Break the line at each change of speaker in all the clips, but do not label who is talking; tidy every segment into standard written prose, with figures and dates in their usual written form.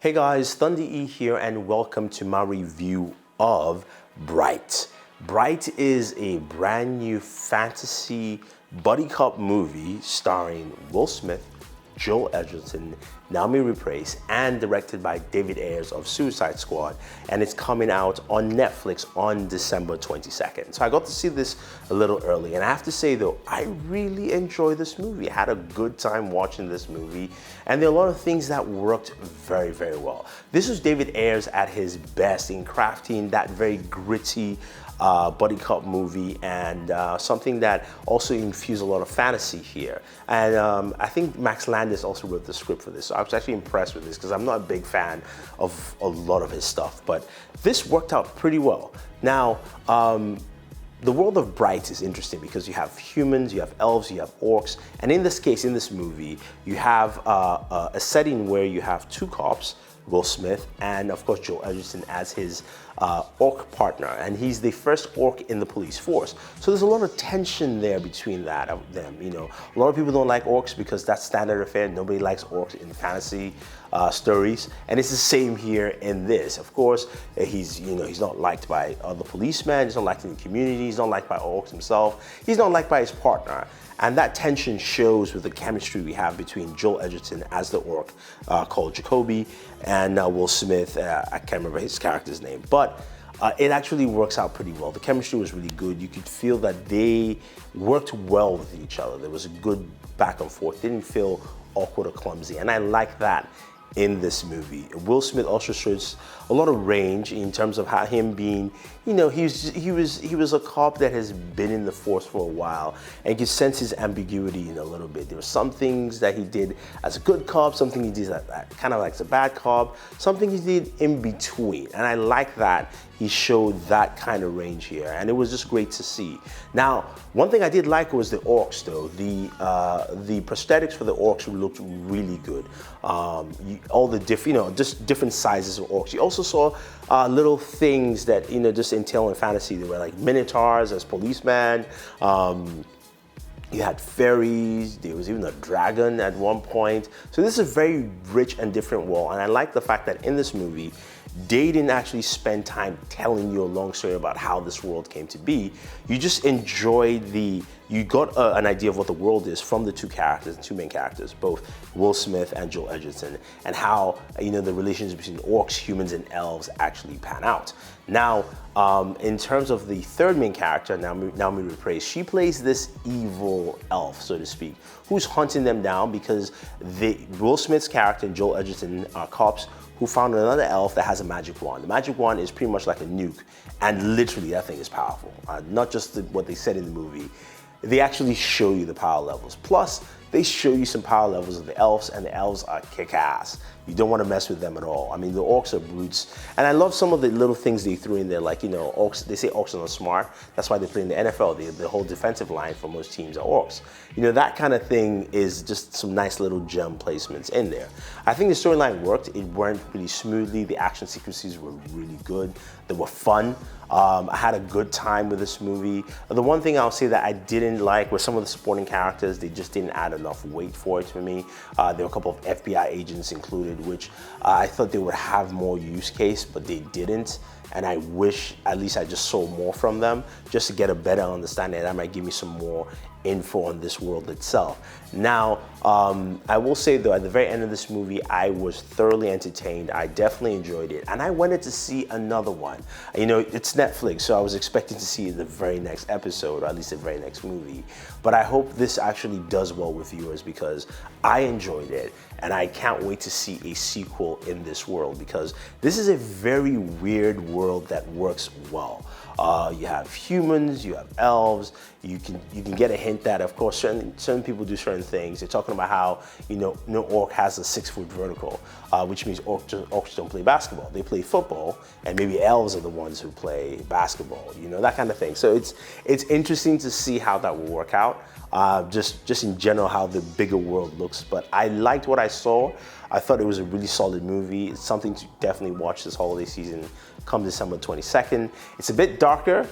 Hey guys, Thunder E here and welcome to my review of Bright. Bright is a brand new fantasy buddy cop movie starring Will Smith, Joel Edgerton, Naomi Repace, and directed by David Ayers of Suicide Squad, and it's coming out on Netflix on December 22nd. So I got to see this a little early, and I have to say though, I really enjoyed this movie. I had a good time watching this movie, and there are a lot of things that worked very, very well. This was David Ayers at his best in crafting that very gritty buddy cop movie, and something that also infused a lot of fantasy here. And I think Max Landis also wrote the script for this, so I was actually impressed with this because I'm not a big fan of a lot of his stuff, but this worked out pretty well. Now, the world of Bright is interesting because you have humans, you have elves, you have orcs, and in this case, in this movie, you have a setting where you have two cops, Will Smith, and of course Joel Edgerton as his orc partner, and he's the first orc in the police force. So there's a lot of tension there between them. You know, a lot of people don't like orcs because that's standard affair. Nobody likes orcs in fantasy stories, and it's the same here in this. Of course, he's not liked by other policemen. He's not liked in the community. He's not liked by orcs himself. He's not liked by his partner. And that tension shows with the chemistry we have between Joel Edgerton as the orc called Jacoby and Will Smith. I can't remember his character's name, but it actually works out pretty well. The chemistry was really good. You could feel that they worked well with each other. There was a good back and forth. Didn't feel awkward or clumsy, and I like that in this movie. Will Smith also shows a lot of range in terms of how him being, you know, he was a cop that has been in the force for a while, and you can sense his ambiguity in a little bit. There were some things that he did as a good cop, something he did that kind of like as a bad cop, something he did in between, and I like that he showed that kind of range here, and it was just great to see. Now, one thing I did like was the orcs though. The prosthetics for the orcs looked really good. All the just different sizes of orcs. You also saw little things that just entail in fantasy. They were like minotaurs as policemen. You had fairies, there was even a dragon at one point. So this is a very rich and different world, and I like the fact that in this movie, they didn't actually spend time telling you a long story about how this world came to be. You just enjoyed you got an idea of what the world is from the two main characters, both Will Smith and Joel Edgerton, and how the relations between orcs, humans, and elves actually pan out. Now, in terms of the third main character, Naomi Repace, she plays this evil elf, so to speak, who's hunting them down because Will Smith's character and Joel Edgerton are cops who found another elf that has a magic wand. The magic wand is pretty much like a nuke, and literally that thing is powerful. Not just what they said in the movie, they actually show you the power levels. Plus, they show you some power levels of the elves, and the elves are kick-ass. You don't want to mess with them at all. I mean, the orcs are brutes. And I love some of the little things they threw in there, like, orcs, they say orcs are not smart. That's why they play in the NFL. The whole defensive line for most teams are orcs. That kind of thing is just some nice little gem placements in there. I think the storyline worked. It went pretty smoothly. The action sequences were really good. They were fun. I had a good time with this movie. The one thing I'll say that I didn't like were some of the supporting characters. They just didn't add enough weight for it for me. There were a couple of FBI agents included, which I thought they would have more use case, but they didn't. And I wish at least I just saw more from them just to get a better understanding. That might give me some more info on this world itself. Now, I will say though, at the very end of this movie, I was thoroughly entertained. I definitely enjoyed it, and I wanted to see another one. It's Netflix, so I was expecting to see the very next episode, or at least the very next movie. But I hope this actually does well with viewers because I enjoyed it, and I can't wait to see a sequel in this world because this is a very weird world that works well. You have humans, you have elves. You can get a hint that, of course, certain people do certain things. They're talking about how no orc has a 6-foot vertical, which means orcs don't play basketball. They play football, and maybe elves are the ones who play basketball. That kind of thing. So it's interesting to see how that will work out. Just in general, how the bigger world looks. But I liked what I saw. I thought it was a really solid movie. It's something to definitely watch this holiday season come December 22nd. It's a bit darker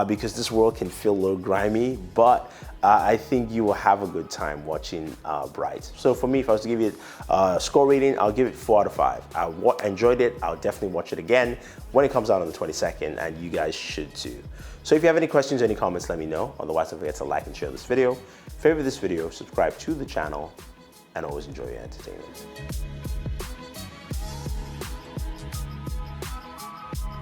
because this world can feel a little grimy, but I think you will have a good time watching Bright. So for me, if I was to give it a score rating, I'll give it 4 out of 5. I enjoyed it. I'll definitely watch it again when it comes out on the 22nd, and you guys should too. So if you have any questions or any comments, let me know. Otherwise, don't forget to like and share this video. Favorite this video, subscribe to the channel, and always enjoy your entertainment.